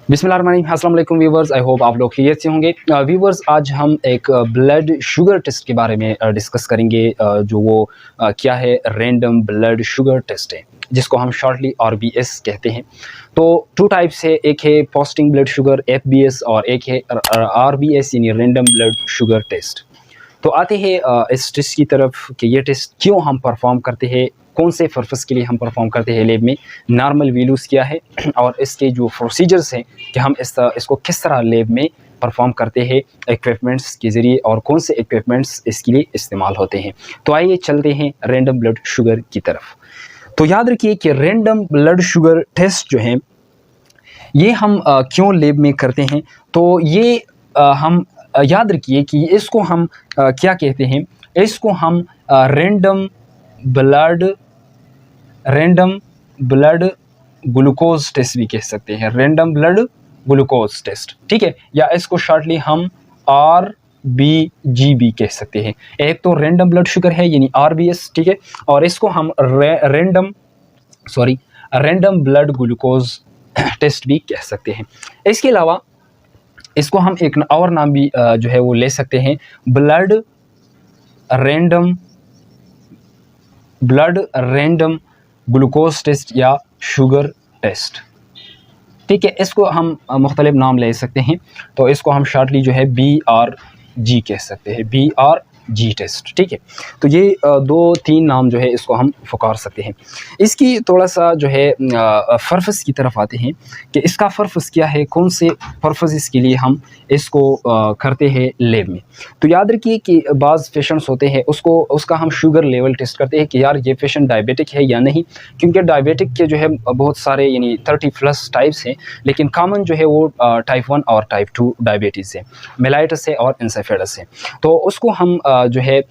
बिस्मिल्लाहिर्रहमानिर्रहीम, अस्सलाम वालेकुम व्यूवर्स। आई होप आप लोग खैरियत से होंगे। व्यूवर्स, आज हम एक ब्लड शुगर टेस्ट के बारे में डिस्कस करेंगे। जो वो क्या है, रैंडम ब्लड शुगर टेस्ट है, जिसको हम शॉर्टली आरबीएस कहते हैं। तो टू टाइप्स है, एक है फास्टिंग ब्लड शुगर एफबीएस और एक है आरबीएस यानी रैंडम ब्लड शुगर टेस्ट। तो आते हैं इस टेस्ट की तरफ कि ये टेस्ट क्यों हम परफॉर्म करते हैं, कौन से पर्पस के लिए हम परफॉर्म करते हैं लैब में, नॉर्मल वैल्यूज़ क्या है और इसके जो प्रोसीजर्स हैं कि हम इसको किस तरह लैब में परफॉर्म करते हैं इक्विपमेंट्स के ज़रिए और कौन से इक्विपमेंट्स इसके लिए इस्तेमाल होते हैं। तो आइए चलते हैं रैंडम ब्लड शुगर की तरफ। तो याद रखिए कि रैंडम ब्लड शुगर टेस्ट जो है ये हम क्यों लैब में करते हैं। तो ये हम याद रखिए कि इसको हम क्या कहते हैं, इसको हम रैंडम ब्लड ग्लूकोज टेस्ट भी कह सकते हैं, रैंडम ब्लड ग्लूकोज टेस्ट, ठीक है, या इसको शॉर्टली हम RBG भी कह सकते हैं। एक तो रैंडम ब्लड शुगर है यानी RBS, ठीक है, और इसको हम रैंडम ब्लड ग्लूकोज टेस्ट भी कह सकते हैं। इसके अलावा इसको हम एक और नाम भी जो है वो ले सकते हैं, ब्लड रैंडम ग्लूकोज टेस्ट या शुगर टेस्ट, ठीक है। इसको हम मुख्तलिफ नाम ले सकते हैं। तो इसको हम शॉर्टली जो है BRG कह सकते हैं, BRG टेस्ट, ठीक है। तो ये 2-3 नाम जो है इसको हम पुकार सकते हैं। इसकी थोड़ा सा जो है पर्पस की तरफ आते हैं कि इसका पर्पस क्या है, कौन से पर्पस के लिए हम इसको करते हैं लैब में। तो याद रखिए कि बाज़ पेशेंट्स होते हैं उसका हम शुगर लेवल टेस्ट करते हैं कि यार ये पेशेंट डायबिटिक है या नहीं, क्योंकि डायबिटिक के जो है बहुत सारे यानी 30+ टाइप्स हैं, लेकिन कॉमन जो है वो टाइप 1 और टाइप 2 डायबिटीज़ है, मेलाइटिस है और इंसेफेलिटिस है। तो उसको हम जो है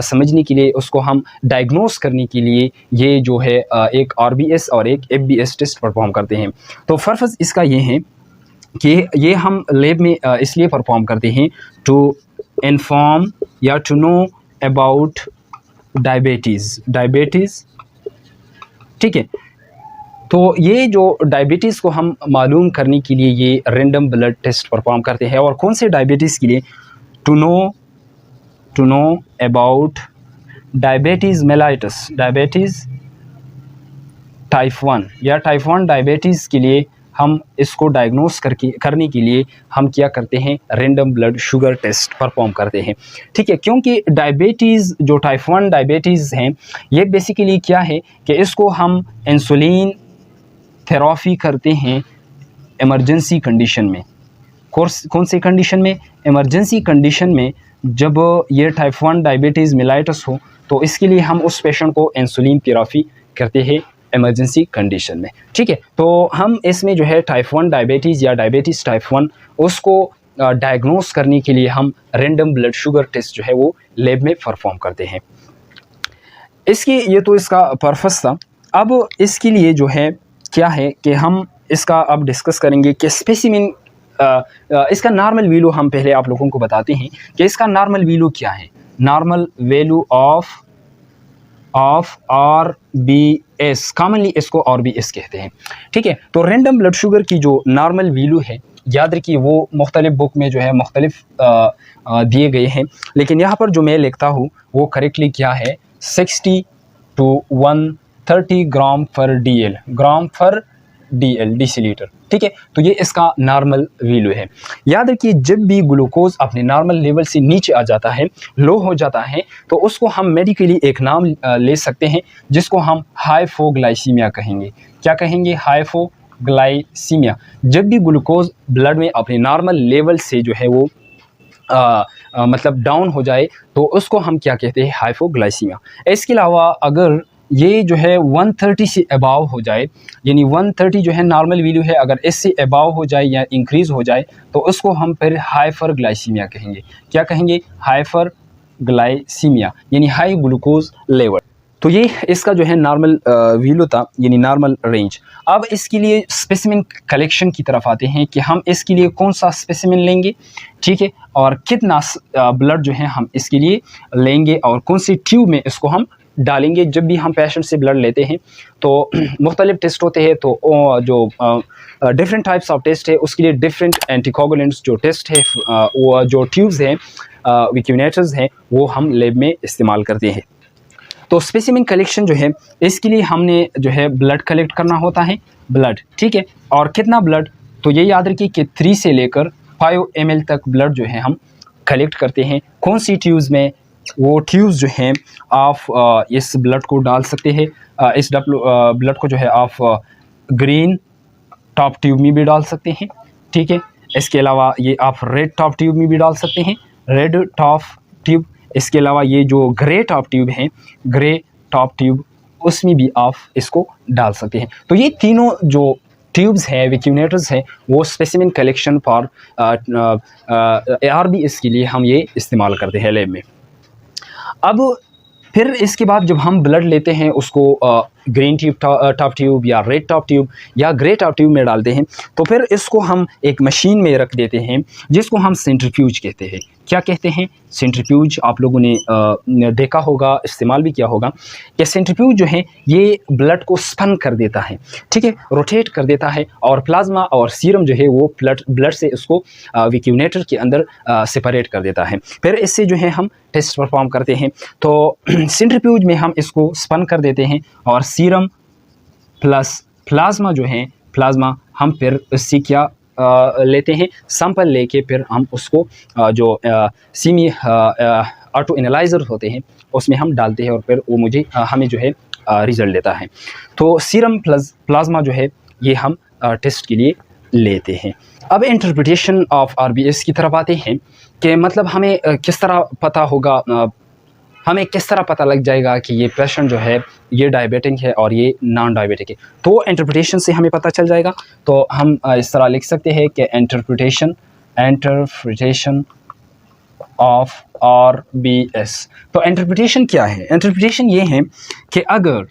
समझने के लिए, उसको हम डायग्नोस करने के लिए ये जो है एक RBS और एक FBS टेस्ट परफॉर्म करते हैं। तो पर्पस इसका ये है कि ये हम लैब में इसलिए परफॉर्म करते हैं टू इन्फॉर्म या टू नो अबाउट डायबिटीज़, ठीक है। तो ये जो डायबिटीज़ को हम मालूम करने के लिए ये रैंडम ब्लड टेस्ट परफॉर्म करते हैं। और कौन से डायबिटीज़ के लिए, to know about diabetes mellitus, diabetes type 1 या टाइप 1 डायबिटीज़ के लिए हम इसको डायग्नोस करने के लिए हम क्या करते हैं, random blood sugar test perform करते हैं, ठीक है। क्योंकि डायबिटीज़ जो टाइप 1 डायबिटीज़ हैं ये बेसिकली क्या है कि इसको हम इंसुलिन थेरेपी करते हैं इमरजेंसी कंडीशन में। कौन सी कंडीशन में, इमरजेंसी कंडीशन में, जब ये टाइप 1 डायबिटीज़ मेलाइटस हो तो इसके लिए हम उस पेशेंट को इंसुलिन थेरेपी करते हैं इमरजेंसी कंडीशन में, ठीक है। तो हम इसमें जो है टाइप 1 डायबिटीज़ या डायबिटीज़ टाइप 1 उसको डायग्नोस करने के लिए हम रैंडम ब्लड शुगर टेस्ट जो है वो लैब में परफॉर्म करते हैं। ये तो इसका पर्पस था। अब इसके लिए जो है क्या है कि हम इसका अब डिस्कस करेंगे कि स्पेसिमेन इसका नॉर्मल वैल्यू हम पहले आप लोगों को बताते हैं कि इसका नॉर्मल वैल्यू क्या है। Normal value of RBS, commonly इसको RBS कहते हैं, ठीक है। तो रैंडम ब्लड शुगर की जो नॉर्मल वैल्यू है, याद रखिए वो मुख्तलिफ बुक में जो है मुख्तलिफ दिए गए हैं, लेकिन यहाँ पर जो मैं लिखता हूँ वो करेक्टली क्या है, 60 to 130 ग्राम पर DL डेसीलीटर, ठीक है। तो ये इसका नॉर्मल वैल्यू है। याद रखिए जब भी ग्लूकोज अपने नॉर्मल लेवल से नीचे आ जाता है, लो हो जाता है, तो उसको हम मेडिकली एक नाम ले सकते हैं जिसको हम हाइपोग्लाइसीमिया कहेंगे। क्या कहेंगे, हाइपोग्लाइसीमिया। जब भी ग्लूकोज ब्लड में अपने नॉर्मल लेवल से जो है वो मतलब डाउन हो जाए तो उसको हम क्या कहते हैं, हाइपोग्लाइसीमिया। इसके अलावा अगर ये जो है 130 से अबाव हो जाए, यानी 130 जो है नॉर्मल वैल्यू है, अगर इससे अबाव हो जाए या इंक्रीज़ हो जाए तो उसको हम फिर हाइपरग्लाइसीमिया कहेंगे। क्या कहेंगे, हाइपरग्लाइसीमिया यानी हाई ग्लूकोज लेवल। तो ये इसका जो है नॉर्मल वैल्यू था, यानी नॉर्मल रेंज। अब इसके लिए स्पेसिमेन कलेक्शन की तरफ आते हैं कि हम इसके लिए कौन सा स्पेसिमेन लेंगे, ठीक है, और कितना ब्लड जो है हम इसके लिए लेंगे और कौन सी ट्यूब में इसको हम डालेंगे जब भी हम पेशेंट से ब्लड लेते हैं। तो मुख्तलिफ टेस्ट होते हैं, तो जो डिफरेंट टाइप्स ऑफ टेस्ट है उसके लिए डिफरेंट एंटीकोगुलेंट्स जो टेस्ट है, वो जो ट्यूब्स हैं, विक्यूनेटर्स हैं, वो हम लैब में इस्तेमाल करते हैं। तो स्पेसिमेन कलेक्शन जो है इसके लिए हमने जो है ब्लड कलेक्ट करना होता है, ब्लड, ठीक है। और कितना ब्लड, तो ये याद रखिए कि 3 से लेकर 5 ml तक ब्लड जो है हम कलेक्ट करते हैं। कौन सी ट्यूब्स में, वो ट्यूब्स जो हैं आप इस ब्लड को डाल सकते हैं। इस ब्लड को जो है आप ग्रीन टॉप ट्यूब में भी डाल सकते हैं, ठीक है। इसके अलावा ये आप रेड टॉप ट्यूब में भी डाल सकते हैं, रेड टॉप ट्यूब। इसके अलावा ये जो ग्रे टॉप ट्यूब हैं, ग्रे टॉप ट्यूब, उसमें भी आप इसको डाल सकते हैं। तो ये तीनों जो ट्यूब्स हैं, विक्यूनेटर्स हैं, वो स्पेसिमेन कलेक्शन फॉर ARBS के लिए हम ये इस्तेमाल करते हैं लैब में। अब फिर इसके बाद जब हम ब्लड लेते हैं उसको ग्रीन ट्यूब टॉप ट्यूब या रेड टॉप ट्यूब या ग्रे टॉप ट्यूब में डालते हैं, तो फिर इसको हम एक मशीन में रख देते हैं जिसको हम सेंट्रीफ्यूज कहते हैं। क्या कहते हैं? सेंट्रीफ्यूज। आप लोगों ने देखा होगा, इस्तेमाल भी किया होगा कि सेंट्रीफ्यूज जो है ये ब्लड को स्पन कर देता है, ठीक है, रोटेट कर देता है, और प्लाज्मा और सीरम जो है वो ब्लड से उसको विक्यूनेटर के अंदर सेपरेट कर देता है। फिर इससे जो है हम टेस्ट परफॉर्म करते हैं। तो सेंट्रीफ्यूज में हम इसको स्पन कर देते हैं, और सीरम प्लस प्लाज्मा जो है, प्लाज्मा हम फिर इससे क्या लेते हैं, सैंपल लेके फिर हम उसको जो सीमी ऑटो एनालाइज़र होते हैं उसमें हम डालते हैं, और फिर वो हमें जो है रिज़ल्ट देता है। तो सीरम प्लस प्लाज्मा जो है ये हम टेस्ट के लिए लेते हैं। अब इंटरप्रिटेशन ऑफ RBS की तरफ आते हैं कि मतलब हमें किस तरह पता होगा, हमें किस तरह पता लग जाएगा कि ये पेशेंट जो है ये डायबिटिक है और ये नॉन डायबिटिक है। तो इंटरप्रिटेशन से हमें पता चल जाएगा। तो हम इस तरह लिख सकते हैं कि इंटरप्रिटेशन ऑफ RBS। तो इंटरप्रिटेशन क्या है? इंटरप्रिटेशन ये है कि अगर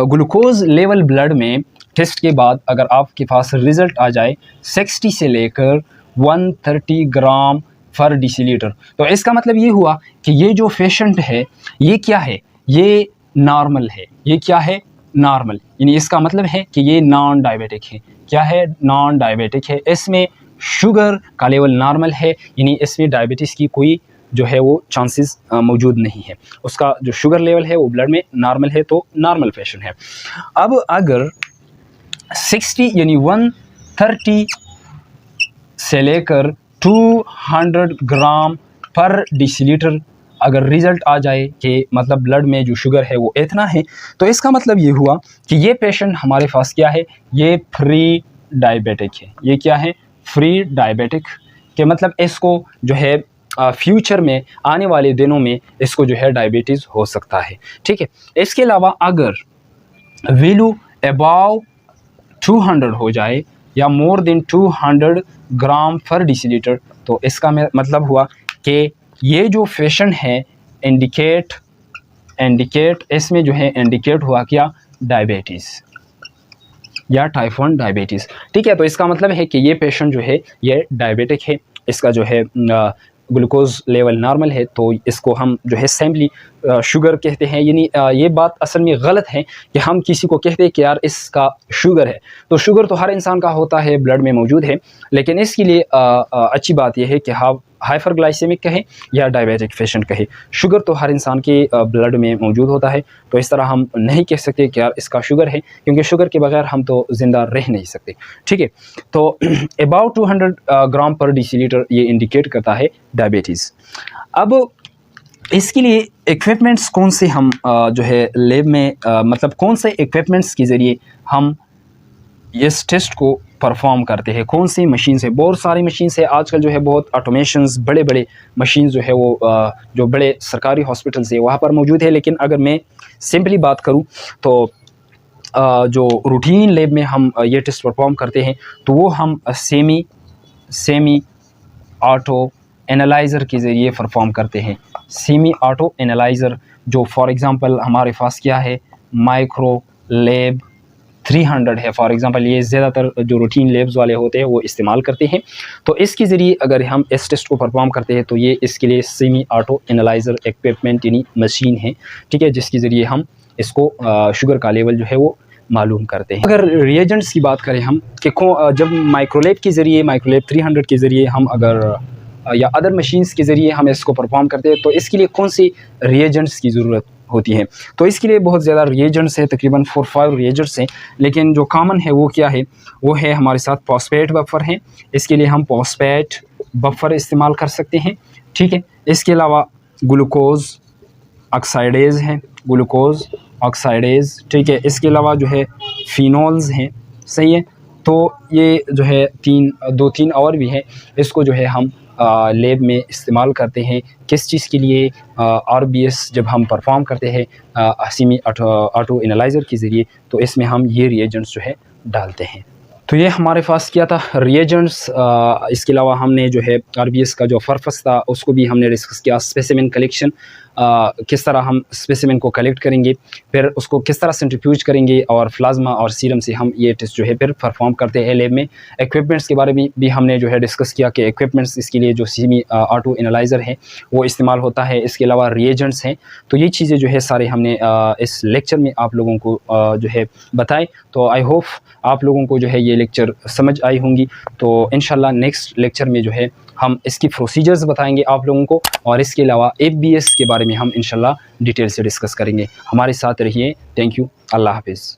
ग्लूकोज लेवल ब्लड में टेस्ट के बाद अगर आपके पास रिज़ल्ट आ जाए 60 से लेकर 130 ग्राम पर डेसीलीटर, तो इसका मतलब ये हुआ कि ये जो पेशेंट है ये क्या है, ये नॉर्मल है। ये क्या है? नॉर्मल। यानी इसका मतलब है कि ये नॉन डायबिटिक है। क्या है? नॉन डायबिटिक है। इसमें शुगर का लेवल नॉर्मल है, यानी इसमें डायबिटीज़ की कोई जो है वो चांसेस मौजूद नहीं है। उसका जो शुगर लेवल है वो ब्लड में नॉर्मल है, तो नॉर्मल पेशेंट है। अब अगर 60 यानी 130 से लेकर 200 ग्राम पर डेसीलीटर अगर रिज़ल्ट आ जाए कि मतलब ब्लड में जो शुगर है वो इतना है, तो इसका मतलब ये हुआ कि ये पेशेंट हमारे पास क्या है, ये फ्री डायबिटिक है। ये क्या है? Free diabetic. के मतलब इसको जो है फ्यूचर में आने वाले दिनों में इसको जो है डायबिटीज़ हो सकता है, ठीक है। इसके अलावा अगर वैल्यू अबाव 200 हो जाए या मोर देन 200 ग्राम पर डेसीलीटर, तो इसका मतलब हुआ कि ये जो पेशेंट है इंडिकेट इसमें जो है इंडिकेट हुआ क्या, डायबिटीज़ या टाइप 1 डायबिटीज़, ठीक है। तो इसका मतलब है कि ये पेशेंट जो है ये डायबिटिक है, इसका जो है ग्लूकोज लेवल नॉर्मल है, तो इसको हम जो है सिंपली शुगर कहते हैं। यानी ये बात असल में गलत है कि हम किसी को कहते हैं कि यार इसका शुगर है। तो शुगर तो हर इंसान का होता है, ब्लड में मौजूद है, लेकिन इसके लिए अच्छी बात यह है कि हाइपरग्लाइसेमिक कहे या डायबिटिक पेशेंट कहे, शुगर तो हर इंसान के ब्लड में मौजूद होता है। तो इस तरह हम नहीं कह सकते कि यार इसका शुगर है, क्योंकि शुगर के बगैर हम तो ज़िंदा रह नहीं सकते, ठीक है। तो अबाउट 200 ग्राम पर डेसीलीटर ये इंडिकेट करता है डायबिटीज़। अब इसके लिए इक्विपमेंट्स कौन से हम जो है लैब में मतलब कौन से इक्विपमेंट्स के ज़रिए हम इस टेस्ट को परफॉर्म करते हैं, कौन सी मशीन से? बहुत सारी मशीन से आजकल जो है बहुत ऑटोमेशंस, बड़े बड़े मशीन जो है वो जो बड़े सरकारी हॉस्पिटल्स है वहाँ पर मौजूद है। लेकिन अगर मैं सिंपली बात करूँ तो जो रूटीन लैब में हम ये टेस्ट परफॉर्म करते हैं तो वो हम सेमी ऑटो एनालाइज़र के ज़रिए परफॉर्म करते हैं। सेमी ऑटो एनालाइज़र जो फॉर एग्ज़ाम्पल हमारे पास क्या है, माइक्रो लैब 300 है फॉर एग्जांपल, ये ज़्यादातर जो रूटीन लैब्स वाले होते हैं वो इस्तेमाल करते हैं। तो इसके ज़रिए अगर हम इस टेस्ट को परफॉर्म करते हैं तो ये इसके लिए सेमी ऑटो एनालाइज़र इक्विपमेंट यानी मशीन है, ठीक है, जिसके ज़रिए हम इसको शुगर का लेवल जो है वो मालूम करते हैं। अगर रिएजेंट्स की बात करें हम कि जब माइक्रोलैब के ज़रिए, माइक्रोलैब 300 के ज़रिए हम अगर या अदर मशीन्स के ज़रिए हम इसको परफॉर्म करते हैं तो इसके लिए कौन सी रिएजेंट्स की ज़रूरत होती है। तो इसके लिए बहुत ज़्यादा रिएजेंट्स हैं, तकरीबन 4-5 रिएजेंट्स हैं, लेकिन जो कॉमन है वो क्या है, वो है हमारे साथ फॉस्फेट बफर हैं। इसके लिए हम फॉस्फेट बफर इस्तेमाल कर सकते हैं, ठीक है। इसके अलावा ग्लूकोज ऑक्साइडेज़ हैं, ग्लूकोज ऑक्साइडेज़, ठीक है। इसके अलावा जो है फिनोल्स हैं, सही है। तो ये जो है 2-3 और भी हैं, इसको जो है हम लैब में इस्तेमाल करते हैं। किस चीज़ के लिए? आरबीएस जब हम परफॉर्म करते हैं सेमी ऑटो एनालाइज़र के ज़रिए, तो इसमें हम ये रिएजेंट्स जो है डालते हैं। तो ये हमारे पास क्या था, रिएजेंट्स। इसके अलावा हमने जो है आरबीएस का जो पर्पस था उसको भी हमने डिस्कस किया। स्पेसिमेन कलेक्शन, किस तरह हम स्पेसिमेन को कलेक्ट करेंगे, फिर उसको किस तरह सेंट्रीफ्यूज करेंगे, और प्लाज्मा और सीरम से हम ये टेस्ट जो है फिर परफॉर्म करते हैं लैब में। इक्विपमेंट्स के बारे में भी हमने जो है डिस्कस किया कि इक्विपमेंट्स इसके लिए जो सेमी ऑटो एनालाइज़र है वो इस्तेमाल होता है। इसके अलावा रिएजेंट्स हैं। तो ये चीज़ें जो है सारे हमने इस लेक्चर में आप लोगों को जो है बताए। तो आई होप आप लोगों को जो है ये लेक्चर समझ आई होंगी। तो इंशाल्लाह नेक्स्ट लेक्चर में जो है हम इसकी प्रोसीजर्स बताएंगे आप लोगों को, और इसके अलावा एफबीएस के बारे में हम इंशाल्लाह डिटेल से डिस्कस करेंगे। हमारे साथ रहिए। Thank you. अल्लाह हाफिज़।